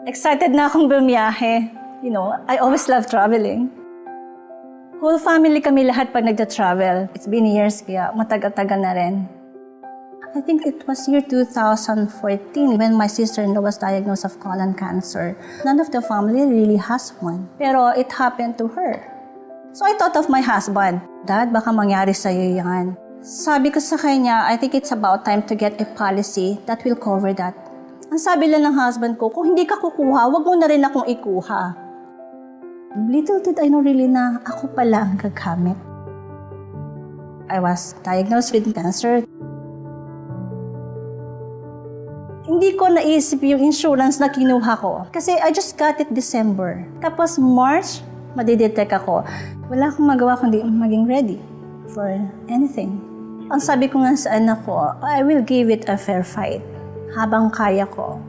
Excited na akong bumiyahe. You know, I always love traveling. Whole family kami lahat pag nagda-travel. It's been years, kaya matagal-tagal na rin. I think it was year 2014 when my sister-in-law was diagnosed of colon cancer. None of the family really has one. Pero it happened to her. So I thought of my husband. Dad, baka mangyari sa'yo yan. Sabi ko sa kanya, I think it's about time to get a policy that will cover that. Ang sabi lang ng husband ko, kung hindi ka kukuha, wag mo na rin akong ikuha. Little did I know really na ako pala ang gagamit. I was diagnosed with cancer. Hindi ko naisip yung insurance na kinuha ko. Kasi I just got it December. Tapos March, madidetect ako. Wala akong magawa kundi maging ready for anything. Ang sabi ko nga sa anak ko, I will give it a fair fight habang kaya ko.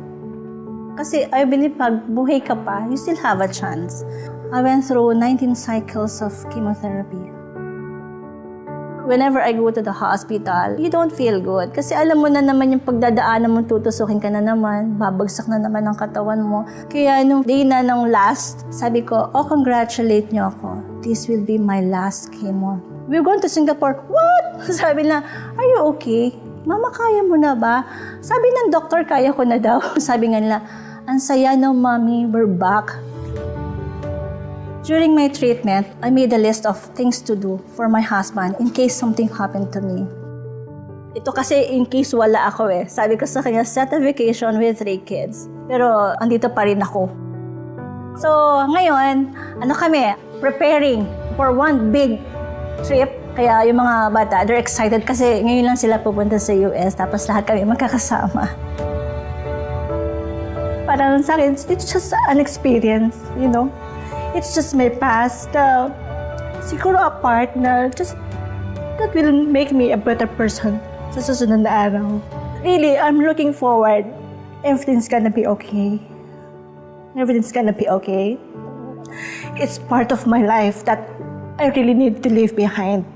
Kasi I believe pag buhay ka pa, you still have a chance. I went through 19 cycles of chemotherapy. Whenever I go to the hospital, you don't feel good. Kasi alam mo na naman yung pagdadaanan mo, tutusukin ka na naman, babagsak na naman ang katawan mo. Kaya nung day na nung last, sabi ko, congratulate niyo ako. This will be my last chemo. We're going to Singapore. What? Sabi na, are you okay? Mama, kaya mo na ba? Sabi ng doktor, kaya ko na daw. Sabi nga nila, ang saya no, mommy, we're back. During my treatment, I made a list of things to do for my husband in case something happened to me. Ito kasi in case wala ako eh. Sabi ko sa kanya, set a vacation with 3 kids. Pero andito pa rin ako. So ngayon, preparing for one big trip. Kaya yung mga bata, they're excited kasi ngayon lang sila pupunta sa US tapos lahat kami magkakasama. Parang sa akin, it's just an experience, you know. It's just my past. Siguro a partner, just that will make me a better person sa susunod na araw. Really, I'm looking forward. Everything's gonna be okay. Everything's gonna be okay. It's part of my life that I really need to leave behind.